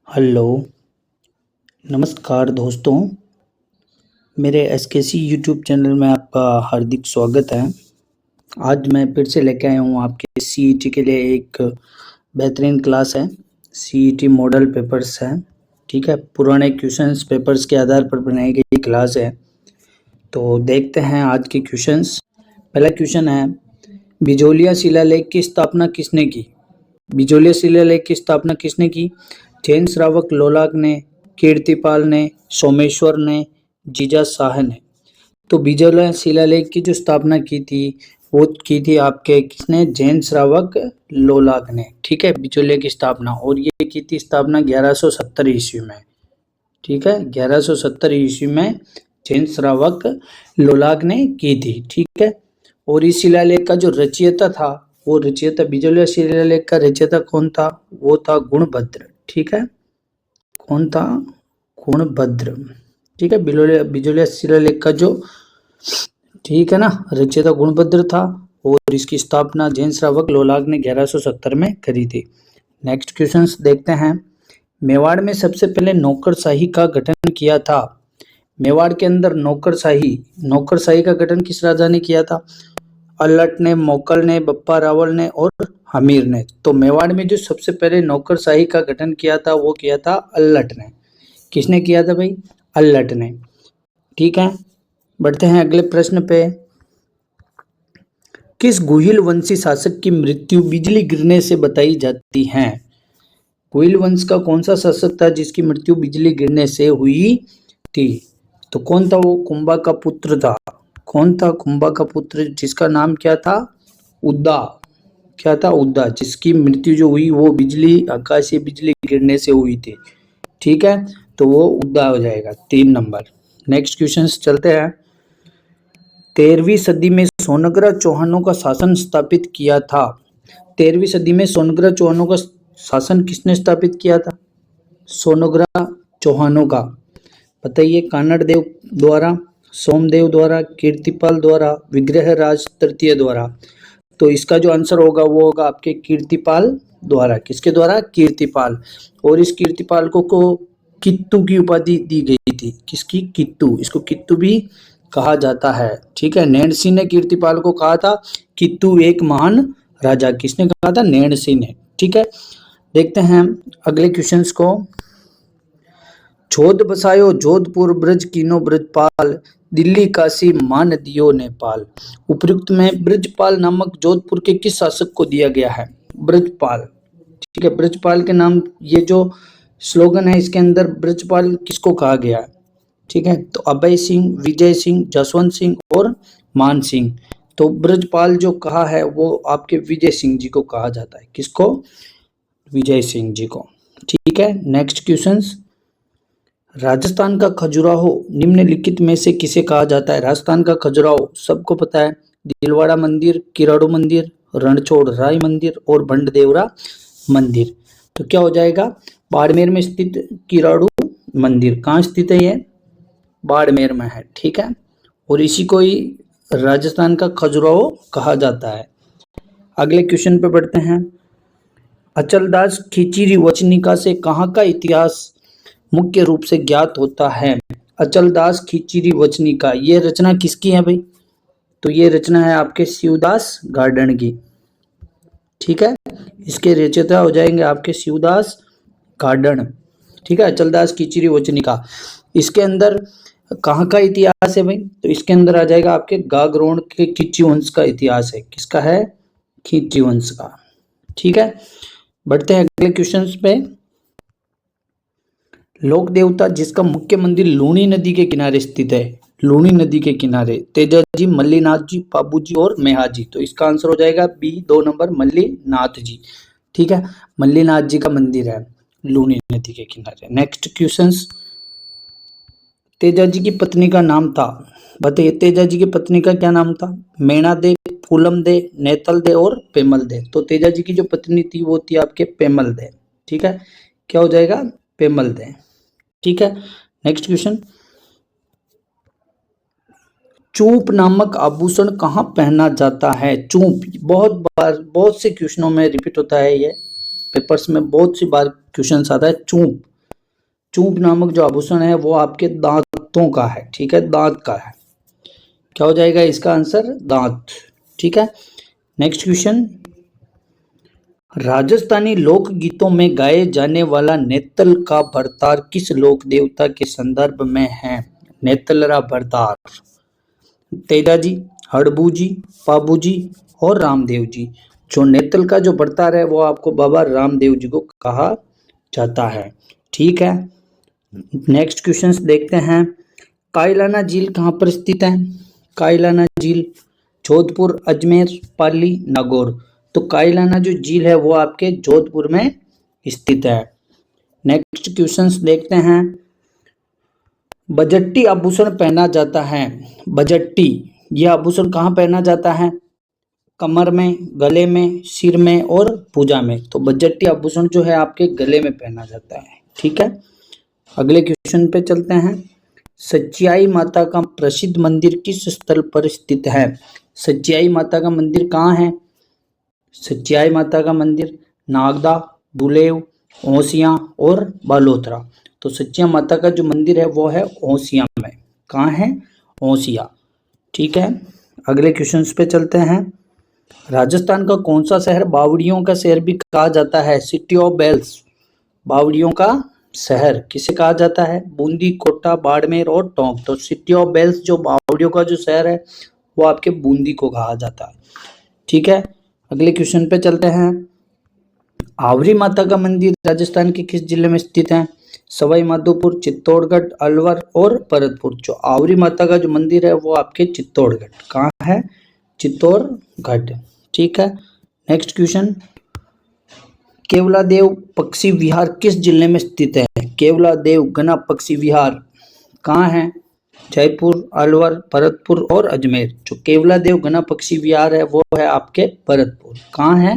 Hello, नमस्कार दोस्तों। मेरे एसकेसी यूट्यूब चैनल में आपका हार्दिक स्वागत है। आज मैं फिर से लेके आया हूँ आपके सीईटी के लिए एक बेहतरीन क्लास है। सीईटी मॉडल पेपर्स है, ठीक है। पुराने क्वेश्चंस पेपर्स के आधार पर बनाई गई क्लास है। तो देखते हैं आज के क्वेश्चंस। पहला क्वेश्चन है, बिजोलिया शिलालेख की स्थापना किसने की? बिजोलिया शिलालेख की स्थापना किसने की? जैन श्रावक लोलाक ने, कीर्तिपाल ने, सोमेश्वर ने, जीजा शाह ने। तो बिजोलिया शिलालेख की जो स्थापना की थी वो की थी आपके किसने? जैन श्रावक लोलाक ने, ठीक है। बिजोलिया की स्थापना, और ये की थी स्थापना 1170 ईस्वी में, ठीक है। 1170 ईस्वी में जैन श्रावक लोलाक ने की थी, ठीक है। और इस शिलालेख का जो रचयिता था, वो रचयिता बिजोलिया शिलालेख का रचयिता कौन था? वो था गुणभद्र, ठीक है। कौन था? गुणभद्र, ठीक है। बिजोलिया शिलालेख का जो, ठीक है ना, रचयिता गुणभद्र था। और इसकी स्थापना जैन श्रावक लोलाक ने 1170 में करी थी। नेक्स्ट क्वेश्चन देखते हैं। मेवाड़ में सबसे पहले नौकरशाही का गठन किया था। मेवाड़ के अंदर नौकरशाही का गठन किस राजा ने किया था? अल्लट ने, मोकल ने, बप्पा रावल ने और हमीर ने। तो मेवाड़ में जो सबसे पहले नौकरशाही का गठन किया था वो किया था अल्लट ने। किसने किया था भाई? अल्लट ने, ठीक है। बढ़ते हैं अगले प्रश्न पे। किस गुहिल वंशी शासक की मृत्यु बिजली गिरने से बताई जाती है? गुहिल वंश का कौन सा शासक था जिसकी मृत्यु बिजली गिरने से हुई थी? तो कौन था वो? कुंभा का पुत्र था। कौन था? कुंभा का पुत्र, जिसका नाम क्या था? उद्दा। क्या था? उद्दा, जिसकी मृत्यु जो हुई वो बिजली, आकाशीय बिजली गिरने से हुई थी, ठीक है। तो वो उद्दा हो जाएगा, 3 नंबर। नेक्स्ट क्वेश्चन चलते हैं। 13वीं सदी में सोनग्रा चौहानों का शासन स्थापित किया था। 13वीं सदी में सोनग्रा चौहानों का शासन किसने स्थापित किया था? सोनग्रा चौहानों का, बताइए। कानड़ देव द्वारा, सोमदेव द्वारा, कीर्तिपाल द्वारा, विग्रहराज तृतीय द्वारा। तो इसका जो आंसर होगा वो होगा आपके कीर्तिपाल द्वारा। किसके द्वारा? कीर्तिपाल। और इस कीर्तिपाल को कित्तू की उपाधि दी गई थी। किसकी? कित्तू। इसको कित्तू भी कहा जाता है, ठीक है। नैण सिंह ने कीर्तिपाल को कहा था कित्तू एक महान राजा। किसने कहा था? नैण सिंह ने, ठीक है। देखते हैं अगले क्वेश्चंस को। जोध बसायो जोधपुर ब्रज कीनो ब्रजपाल, दिल्ली काशी मान दियो नेपाल। उपयुक्त में ब्रजपाल नामक जोधपुर के किस शासक को दिया गया है? ब्रजपाल, ठीक है। ब्रजपाल के नाम, ये जो स्लोगन है इसके अंदर ब्रजपाल किसको कहा गया है? ठीक है। तो अभय सिंह, विजय सिंह, जसवंत सिंह और मान सिंह। तो ब्रजपाल जो कहा है वो आपके विजय सिंह जी को कहा जाता है। किसको? विजय सिंह जी को, ठीक है। Next questions. राजस्थान का खजुराहो निम्नलिखित में से किसे कहा जाता है? राजस्थान का खजुराहो सबको पता है। दिलवाड़ा मंदिर, किराड़ू मंदिर, रणछोड़ राय मंदिर और बंडदेवरा मंदिर। तो क्या हो जाएगा? बाड़मेर में स्थित किराड़ू मंदिर। कहाँ स्थित है ये? बाड़मेर में है, ठीक है। और इसी को ही राजस्थान का खजुराहो कहा जाता है। अगले क्वेश्चन पे बढ़ते हैं। अचलदास खिचड़ी वचनिका से कहाँ का इतिहास मुख्य रूप से ज्ञात होता है? अचलदास खिचड़ी वचनिका, ये रचना किसकी है भाई? तो ये रचना है आपके शिवदास गार्डन की, ठीक है। इसके रचयिता हो जाएंगे आपके शिवदास गार्डन, ठीक है। अचलदास खिचड़ी वचनिका, इसके अंदर कहाँ का इतिहास है भाई? तो इसके अंदर आ जाएगा आपके गागरोन के खिच्ची वंश का इतिहास है। किसका है? खिच्ची वंश का, ठीक है। बढ़ते हैं अगले क्वेश्चन पे। लोक देवता जिसका मुख्य मंदिर लूणी नदी के किनारे स्थित है, लूणी नदी के किनारे, तेजाजी, मल्लीनाथ जी, पाबूजी और मेहाजी। तो इसका आंसर हो जाएगा बी, 2 नंबर, मल्लीनाथ जी, ठीक है। मल्लीनाथ जी का मंदिर है लूणी नदी के किनारे। Next questions. तेजाजी की पत्नी का नाम था, बताइए। तेजाजी की पत्नी का क्या नाम था? मैना दे, फूलम दे, नेतल दे और पेमल दे। तो तेजाजी की जो पत्नी थी वो थी आपके पेमल दे, ठीक है। क्या हो जाएगा? पेमल दे, ठीक है। Next question. चूप नामक आभूषण कहाँ पहना जाता है? चूप बहुत बार, बहुत से क्वेश्चनों में रिपीट होता है, ये पेपर्स में बहुत सी बार क्वेश्चन आता है। चूप, चूंब नामक जो आभूषण है वो आपके दांतों का है, ठीक है, दांत का है। क्या हो जाएगा इसका आंसर? दांत, ठीक है। नेक्स्ट क्वेश्चन, राजस्थानी लोक गीतों में गाए जाने वाला नेतल का भरतार किस लोक देवता के संदर्भ में है? नेतलरा भरतार, तेजाजी, हड़बूजी, पाबूजी और रामदेव जी। जो नेतल का जो भरतार है वो आपको बाबा रामदेव जी को कहा जाता है, ठीक है। नेक्स्ट क्वेश्चंस देखते हैं, कायलाना झील कहाँ पर स्थित है? कायलाना झील जोधपुर, अजमेर, पाली, नागौर। तो कायलाना जो झील है वो आपके जोधपुर में स्थित है। नेक्स्ट क्वेश्चंस देखते हैं, बजट्टी आभूषण पहना जाता है। बजट्टी यह आभूषण कहाँ पहना जाता है? कमर में, गले में, सिर में और भुजा में। तो बजट्टी आभूषण जो है आपके गले में पहना जाता है, ठीक है। अगले क्वेश्चन पे चलते हैं, सच्चियाई माता का प्रसिद्ध मंदिर किस स्थल पर स्थित है? सच्चियाई माता का मंदिर कहाँ है? सच्चियाई माता का मंदिर नागदा, दुलेव, ओसियां और बालोतरा। तो सच्चिया माता का जो मंदिर है वो है ओसियां में। कहाँ है? ओसिया, ठीक है। अगले क्वेश्चंस पे चलते हैं, राजस्थान का कौन सा शहर बावड़ियों का शहर भी कहा जाता है? सिटी ऑफ बेल्स, बावड़ियों का शहर किसे कहा जाता है? बूंदी, कोटा, बाड़मेर और टोंक। तो सिटी ऑफ बेल्स जो बावड़ियों का जो शहर है वो आपके बूंदी को कहा जाता है, ठीक है। अगले क्वेश्चन पे चलते हैं, आवरी माता का मंदिर राजस्थान के किस जिले में स्थित है? सवाई माधोपुर, चित्तौड़गढ़, अलवर और भरतपुर। जो आवरी माता का जो मंदिर है वो आपके चित्तौड़गढ़। कहाँ है? चित्तौड़गढ़, ठीक है। नेक्स्ट क्वेश्चन, केवलादेव पक्षी विहार किस जिले में स्थित है? केवलादेव गना पक्षी विहार कहाँ है? जयपुर, अलवर, भरतपुर और अजमेर। जो केवलादेव गना पक्षी विहार है वो है आपके भरतपुर। कहाँ है?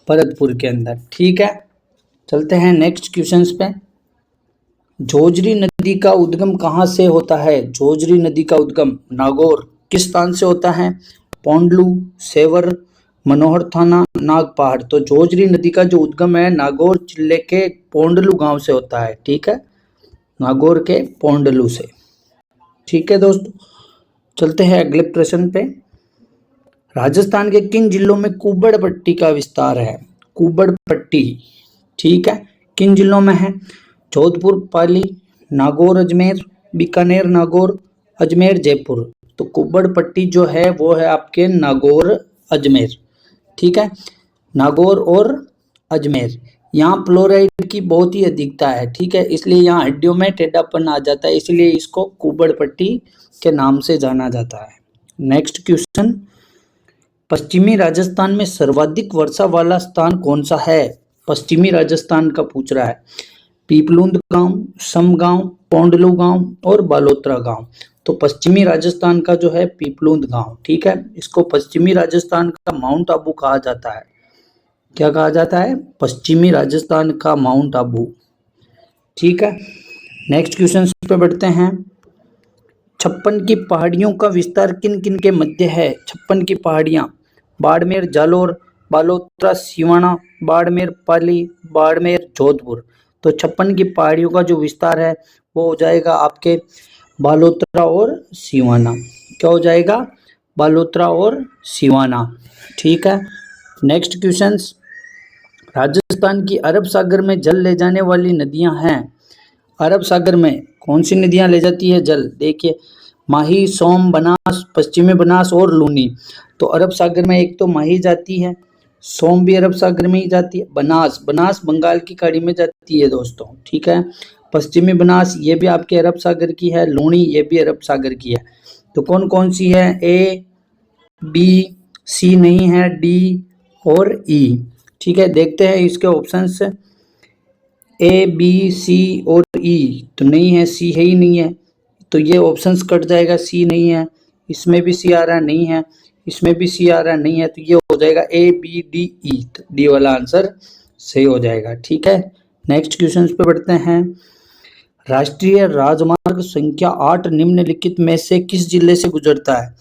भरतपुर के अंदर, ठीक है। चलते हैं नेक्स्ट क्वेश्चंस पे, झोजरी नदी का उद्गम कहाँ से होता है? झोजरी नदी का उद्गम नागौर किस स्थान से होता है? पोंडलू, सेवर, मनोहर थाना, नाग पहाड़। तो झोजरी नदी का जो उद्गम है नागौर जिले के पोंडलू गांव से होता है, ठीक है, नागौर के पोंडलू से, ठीक है दोस्तों। चलते हैं अगले प्रश्न पे, राजस्थान के किन जिलों में कुब्बड़ पट्टी का विस्तार है? कुब्बड़ पट्टी, ठीक है, किन जिलों में है? जोधपुर, पाली, नागौर, अजमेर, बीकानेर, नागौर, अजमेर, जयपुर। तो कुब्बड़ पट्टी जो है वो है आपके नागौर, अजमेर, ठीक है, नागौर और अजमेर। यहाँ फ्लोराइड की बहुत ही अधिकता है, ठीक है, इसलिए यहाँ हड्डियों में टेढ़ापन आ जाता है, इसलिए इसको कुब्बड़ पट्टी के नाम से जाना जाता है। नेक्स्ट क्वेश्चन, पश्चिमी राजस्थान में सर्वाधिक वर्षा वाला स्थान कौन सा है? पश्चिमी राजस्थान का पूछ रहा है। पीपलुंद गांव, सम गांव, पोंडलू गांव और बालोतरा गांव। तो पश्चिमी राजस्थान का जो है पीपलुंद गांव, ठीक है, इसको पश्चिमी राजस्थान का माउंट आबू कहा जाता है। क्या कहा जाता है? पश्चिमी राजस्थान का माउंट आबू, ठीक है। नेक्स्ट क्वेश्चन पे बढ़ते हैं, छप्पन की पहाड़ियों का विस्तार किन किन के मध्य है? छप्पन की पहाड़ियां बाड़मेर, जालोर, बालोतरा, सिवाना, बाड़मेर, पाली, बाड़मेर, जोधपुर। तो छप्पन की पहाड़ियों का जो विस्तार है वो हो जाएगा आपके बालोतरा और सिवाना। क्या हो जाएगा? बालोतरा और सिवाना, ठीक है। नेक्स्ट क्वेश्चंस, राजस्थान की अरब सागर में जल ले जाने वाली नदियां हैं। अरब सागर में कौन सी नदियां ले जाती है जल? देखिए, माही, सोम, बनास, पश्चिमी बनास और लूनी। तो अरब सागर में एक तो माही जाती है, सोम भी अरब सागर में ही जाती है, बनास, बनास बंगाल की खाड़ी में जाती है दोस्तों, ठीक है। पश्चिमी बनास ये भी आपके अरब सागर की है, लूनी ये भी अरब सागर की है। तो कौन कौन सी है? ए, बी, सी नहीं है, डी और ई, ठीक है। देखते हैं इसके ऑप्शंस, ए, बी, सी और ई तो नहीं है, सी है ही नहीं है, तो ये ऑप्शंस कट जाएगा, सी नहीं है, इसमें भी सी आ रहा नहीं है, इसमें भी सी आ रहा नहीं है, तो ये हो जाएगा ए, बी, डी, ई। तो डी वाला आंसर सही हो जाएगा, ठीक है। नेक्स्ट क्वेश्चन पे बढ़ते हैं, राष्ट्रीय राजमार्ग संख्या 8 निम्नलिखित में से किस जिले से गुजरता है?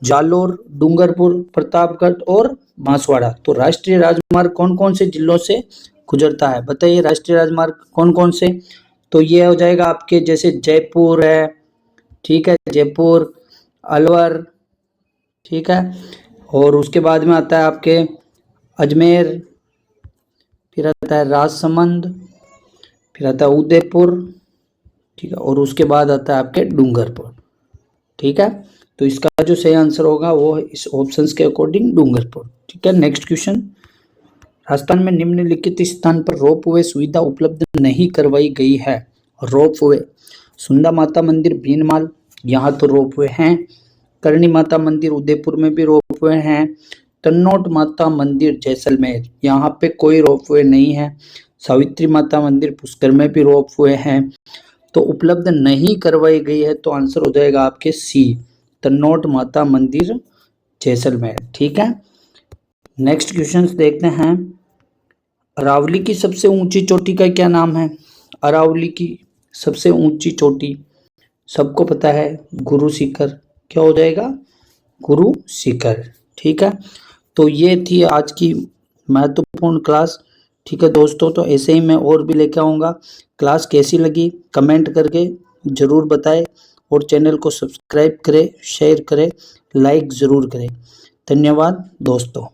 जालोर, डूंगरपुर, प्रतापगढ़ और बांसवाड़ा। तो राष्ट्रीय राजमार्ग कौन कौन से जिलों से गुजरता है? बताइए, राष्ट्रीय राजमार्ग कौन कौन से? तो ये हो जाएगा आपके, जैसे जयपुर है, ठीक है, जयपुर, अलवर, ठीक है, और उसके बाद में आता है आपके अजमेर, फिर आता है राजसमंद, फिर आता है उदयपुर, ठीक है, और उसके बाद आता है आपके डूंगरपुर, ठीक है। तो इसका जो सही आंसर होगा वो इस ऑप्शंस के अकॉर्डिंग डूंगरपुर, ठीक है। नेक्स्ट क्वेश्चन, राजस्थान में निम्नलिखित स्थान पर रोपवे सुविधा उपलब्ध नहीं करवाई गई है। रोपवे, सुंदा माता मंदिर भीनमाल, यहाँ तो रोपवे हैं। करणी माता मंदिर उदयपुर में भी रोपवे हैं। तन्नोट माता मंदिर जैसलमेर, यहाँ पे कोई रोपवे नहीं है। सावित्री माता मंदिर पुष्कर में भी रोपवे हैं। तो उपलब्ध नहीं करवाई गई है, तो आंसर हो जाएगा आपके सी, तन्नोट माता मंदिर जैसलमेर, ठीक है। नेक्स्ट क्वेश्चन देखते हैं, अरावली की सबसे ऊंची चोटी का क्या नाम है? अरावली की सबसे ऊंची चोटी सबको पता है, गुरु शिखर। क्या हो जाएगा? गुरु शिखर, ठीक है। तो ये थी आज की महत्वपूर्ण क्लास, ठीक है दोस्तों। तो ऐसे ही मैं और भी लेके आऊँगा। क्लास कैसी लगी कमेंट करके ज़रूर बताएं, और चैनल को सब्सक्राइब करें, शेयर करें, लाइक ज़रूर करें। धन्यवाद दोस्तों।